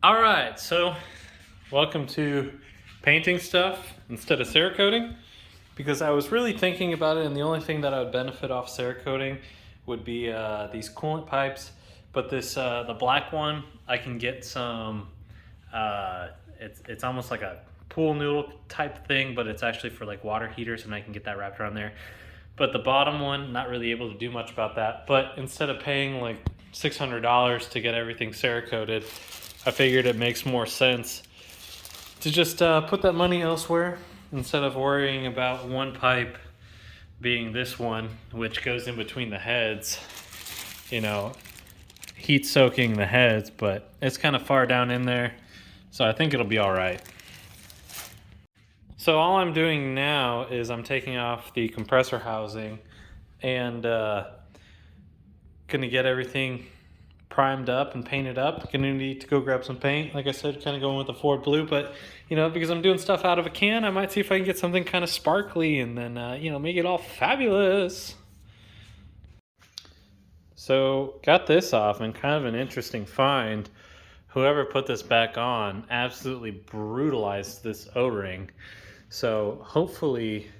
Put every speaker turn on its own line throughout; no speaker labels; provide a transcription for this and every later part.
All right, so welcome to painting stuff instead of Cerakoting, because I was really thinking about it, and the only thing that I would benefit off Cerakoting would be these coolant pipes. But this the black one, I can get some. Uh, it's almost like a pool noodle type thing, but it's actually for like water heaters, and I can get that wrapped around there. But the bottom one, not really able to do much about that. But instead of paying like $600 to get everything Cerakoted, I figured it makes more sense to just put that money elsewhere instead of worrying about one pipe being this one, which goes in between the heads, you know, heat soaking the heads, but it's kind of far down in there. So I think it'll be all right. So all I'm doing now is I'm taking off the compressor housing and gonna get everything primed up and painted up. Gonna need to go grab some paint. Like I said, kind of going with the Ford Blue, but because I'm doing stuff out of a can, I might see if I can get something kind of sparkly and then make it all fabulous. So got this off, and kind of an interesting find. Whoever put this back on absolutely brutalized this O-ring. So hopefully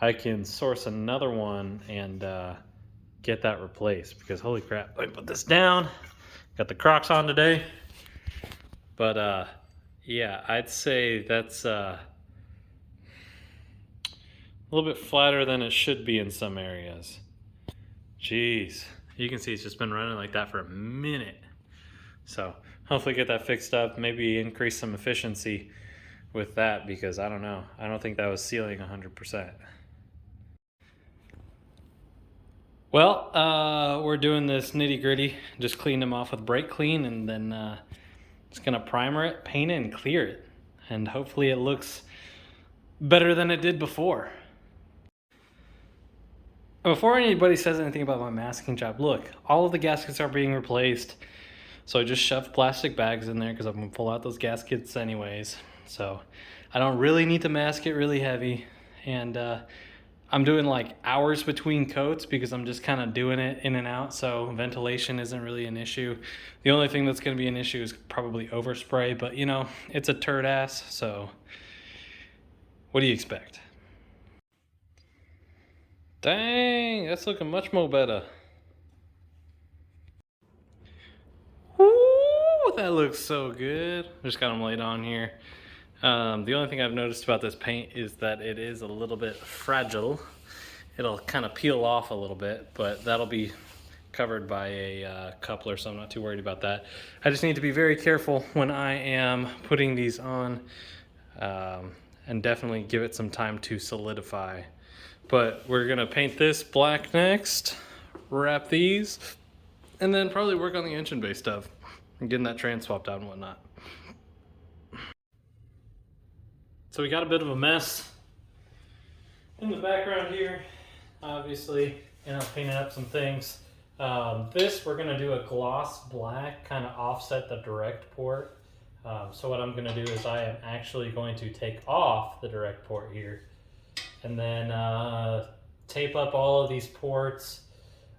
I can source another one and get that replaced, because holy crap, let me put this down. Got the Crocs on today. But yeah, I'd say that's a little bit flatter than it should be in some areas. Jeez, you can see it's just been running like that for a minute. So hopefully get that fixed up, maybe increase some efficiency with that, because I don't know. I don't think that was sealing 100%. Well, we're doing this nitty gritty. Just cleaned them off with brake clean, and then just gonna primer it, paint it, and clear it. And hopefully it looks better than it did before. Before anybody says anything about my masking job, look, all of the gaskets are being replaced. So I just shoved plastic bags in there because I'm gonna pull out those gaskets anyways. So I don't really need to mask it really heavy. And I'm doing like hours between coats because I'm just kind of doing it in and out. So ventilation isn't really an issue. The only thing that's gonna be an issue is probably overspray, but it's a turd ass. So what do you expect? Dang, that's looking much more better. Ooh, that looks so good. Just got them laid on here. The only thing I've noticed about this paint is that it is a little bit fragile. It'll kind of peel off a little bit, but that'll be covered by a coupler, so I'm not too worried about that. I just need to be very careful when I am putting these on, and definitely give it some time to solidify. But we're gonna paint this black next, wrap these, and then probably work on the engine bay stuff and getting that tran swapped out and whatnot. So we got a bit of a mess in the background here. Obviously, painting up some things. This, we're gonna do a gloss black, kind of offset the direct port. So what I'm gonna do is I am actually going to take off the direct port here and then tape up all of these ports.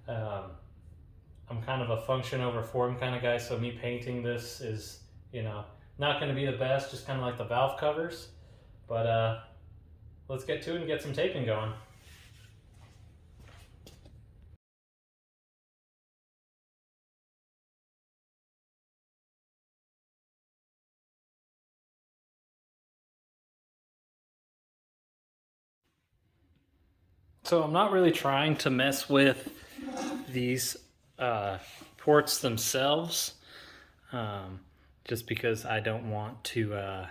I'm kind of a function over form kind of guy, so me painting this is, not gonna be the best, just kind of like the valve covers. But let's get to it and get some taping going. So I'm not really trying to mess with these ports themselves, just because I don't want to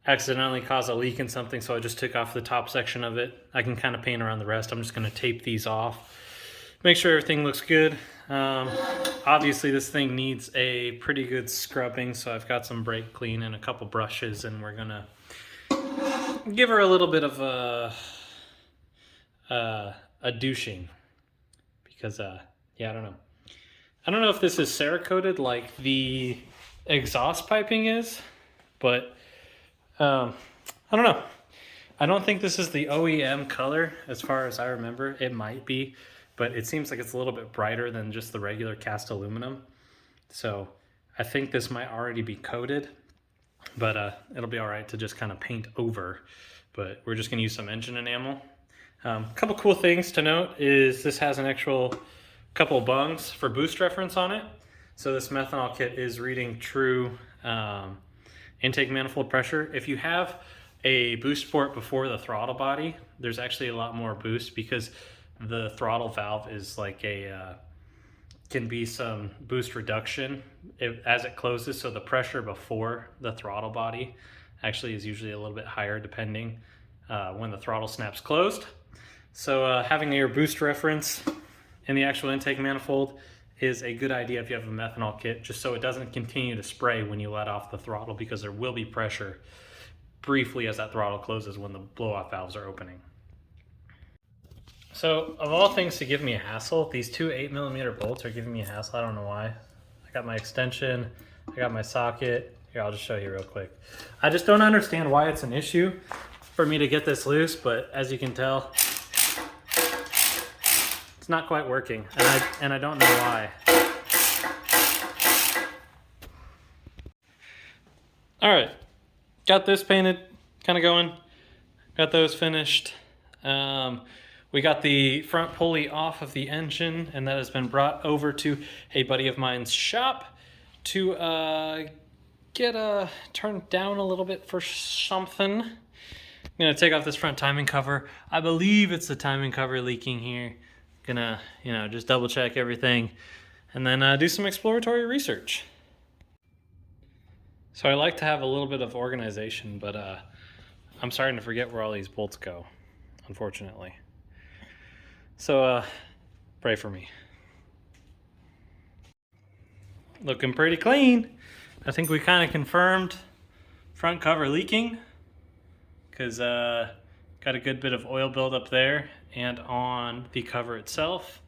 accidentally cause a leak in something. So I just took off the top section of it. I can kind of paint around the rest. I'm just going to tape these off, make sure everything looks good. Obviously this thing needs a pretty good scrubbing, so I've got some brake clean and a couple brushes, and we're gonna give her a little bit of a douching, because yeah, I don't know if this is Cerakoted like the exhaust piping is, but I don't know. I don't think this is the OEM color as far as I remember. It might be, but it seems like it's a little bit brighter than just the regular cast aluminum. So I think this might already be coated, but it'll be all right to just kind of paint over. But we're just gonna use some engine enamel. A couple cool things to note is this has an actual couple bungs for boost reference on it. So this methanol kit is reading true intake manifold pressure. If you have a boost port before the throttle body, there's actually a lot more boost because the throttle valve is like can be some boost reduction as it closes. So the pressure before the throttle body actually is usually a little bit higher depending when the throttle snaps closed. So having your boost reference in the actual intake manifold is a good idea if you have a methanol kit, just so it doesn't continue to spray when you let off the throttle, because there will be pressure briefly as that throttle closes when the blow-off valves are opening. So of all things to give me a hassle, these two 8mm bolts are giving me a hassle. I don't know why. I got my extension, I got my socket. Here, I'll just show you real quick. I just don't understand why it's an issue for me to get this loose, but as you can tell, it's not quite working, and I don't know why. All right, got this painted, kind of going. Got those finished. We got the front pulley off of the engine, and that has been brought over to a buddy of mine's shop to get turned down a little bit for something. I'm gonna take off this front timing cover. I believe it's the timing cover leaking here. Gonna, just double check everything and then do some exploratory research. So I like to have a little bit of organization, but I'm starting to forget where all these bolts go, unfortunately. So pray for me. Looking pretty clean. I think we kind of confirmed front cover leaking, because got a good bit of oil buildup there and on the cover itself.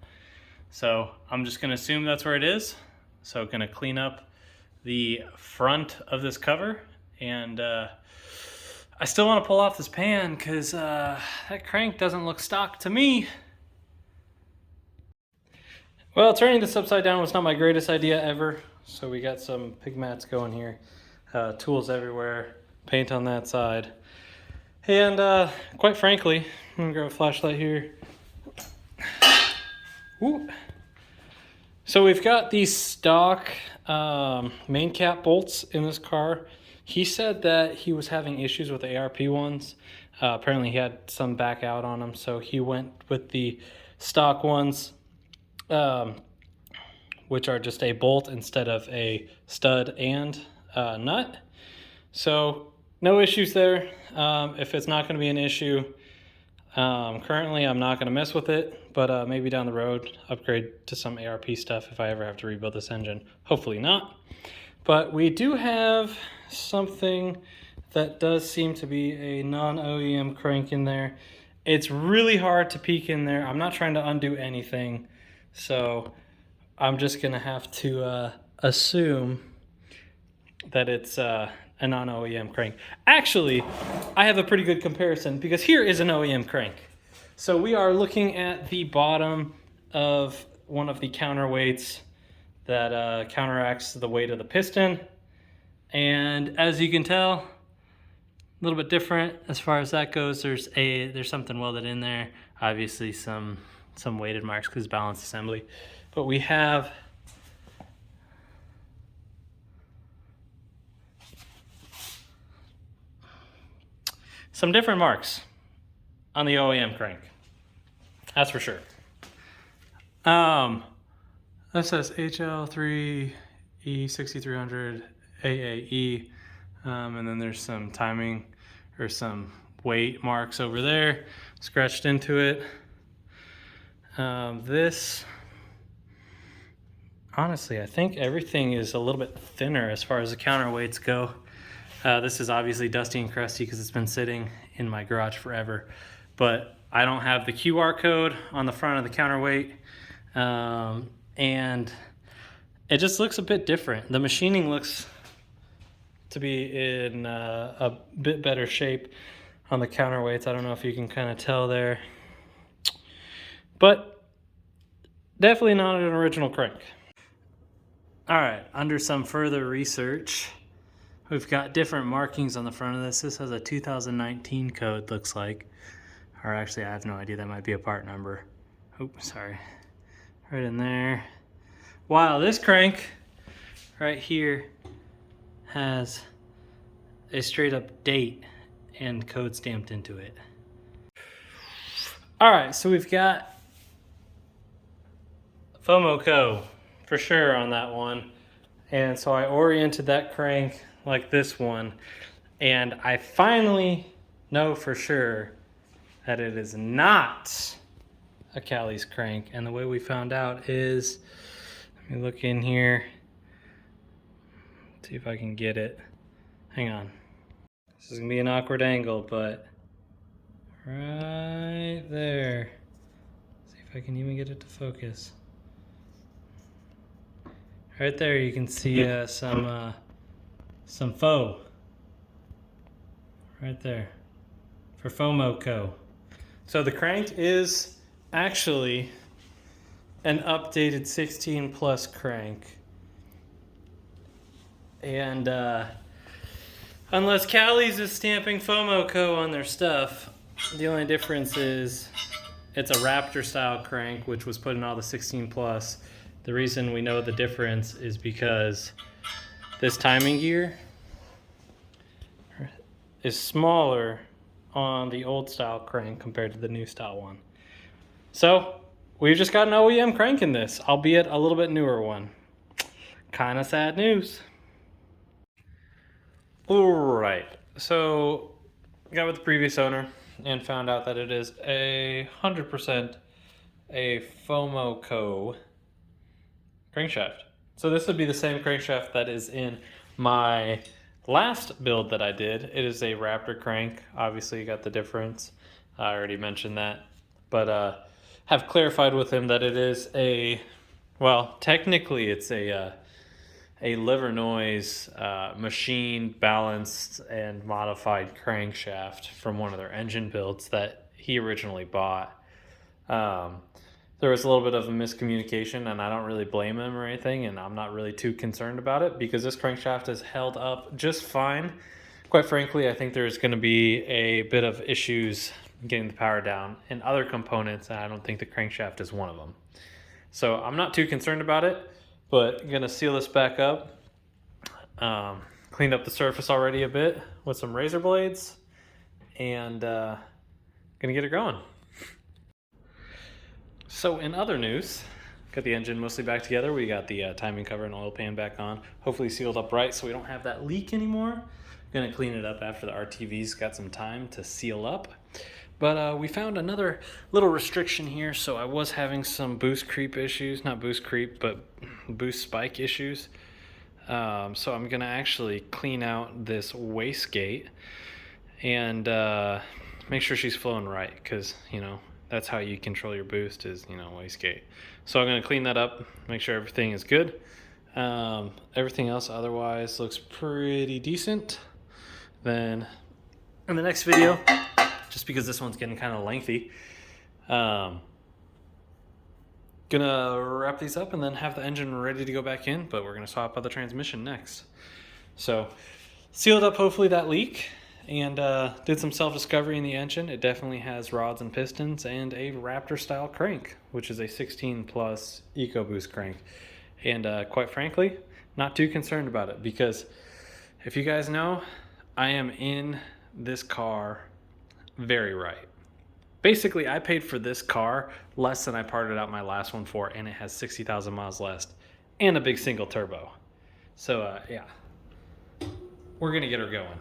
So I'm just gonna assume that's where it is. So gonna clean up the front of this cover, and I still want to pull off this pan because that crank doesn't look stock to me. Well, turning this upside down was not my greatest idea ever. So we got some pig mats going here, tools everywhere, paint on that side. And quite frankly, I'm gonna grab a flashlight here. Ooh. So we've got these stock main cap bolts in this car. He said that he was having issues with the ARP ones. Apparently he had some back out on them, so he went with the stock ones, which are just a bolt instead of a stud and nut. So no issues there. If it's not going to be an issue, currently I'm not going to mess with it, but maybe down the road upgrade to some ARP stuff if I ever have to rebuild this engine. Hopefully not. But we do have something that does seem to be a non-OEM crank in there. It's really hard to peek in there. I'm not trying to undo anything, so I'm just going to have to assume that it's a non-OEM crank. Actually, I have a pretty good comparison because here is an OEM crank. So we are looking at the bottom of one of the counterweights that counteracts the weight of the piston. And as you can tell, a little bit different as far as that goes. There's something welded in there. Obviously some weighted marks because balance assembly. But we have some different marks on the OEM crank. That's for sure. That says HL3E6300 AAE, and then there's some timing or some weight marks over there scratched into it. This, honestly, I think everything is a little bit thinner as far as the counterweights go. This is obviously dusty and crusty because it's been sitting in my garage forever, but I don't have the QR code on the front of the counterweight, and it just looks a bit different. The machining looks to be in a bit better shape on the counterweights. I don't know if you can kind of tell there, but definitely not an original crank. All right, under some further research, we've got different markings on the front of this. This has a 2019 code, looks like. Or actually, I have no idea. That might be a part number. Oh, sorry. Right in there. Wow, this crank right here has a straight up date and code stamped into it. All right, so we've got Fomoco for sure on that one. And so I oriented that crank like this one, and I finally know for sure that it is not a Cali's crank. And the way we found out is, let me look in here, see if I can get it. Hang on. This is gonna be an awkward angle, but right there. See if I can even get it to focus. Right there, you can see some faux. Right there, for Fomoco. So the crank is actually an updated 16 plus crank. And unless Cali's is stamping Fomoco on their stuff, the only difference is it's a Raptor style crank, which was put in all the 16 plus. The reason we know the difference is because this timing gear is smaller on the old style crank compared to the new style one. So we've just got an OEM crank in this, albeit a little bit newer one. Kind of sad news. All right, so got with the previous owner and found out that it is 100% a Fomoco crankshaft. So this would be the same crankshaft that is in my last build that I did. It is a Raptor crank. Obviously you got the difference. I already mentioned that. But have clarified with him that it is a, well, technically it's a Livernois machine balanced and modified crankshaft from one of their engine builds that he originally bought. There was a little bit of a miscommunication, and I don't really blame him or anything, and I'm not really too concerned about it because this crankshaft has held up just fine. Quite frankly, I think there's going to be a bit of issues getting the power down in other components, and I don't think the crankshaft is one of them. So I'm not too concerned about it, but I'm going to seal this back up. Cleaned up the surface already a bit with some razor blades, and going to get it going. So in other news, got the engine mostly back together. We got the timing cover and oil pan back on, hopefully sealed up right so we don't have that leak anymore. Gonna clean it up after the RTV's got some time to seal up. But we found another little restriction here. So I was having some boost creep issues, not boost creep, but boost spike issues. So I'm gonna actually clean out this wastegate and make sure she's flowing right, because that's how you control your boost is, wastegate. So I'm going to clean that up, make sure everything is good. Everything else otherwise looks pretty decent. Then in the next video, just because this one's getting kind of lengthy, gonna wrap these up and then have the engine ready to go back in, but we're gonna swap out the transmission next. So sealed up hopefully that leak, and did some self-discovery in the engine. It definitely has rods and pistons and a Raptor style crank, which is a 16 plus EcoBoost crank. And quite frankly, not too concerned about it, because if you guys know, I am in this car very right. Basically, I paid for this car less than I parted out my last one for, and it has 60,000 miles less and a big single turbo. So yeah, we're gonna get her going.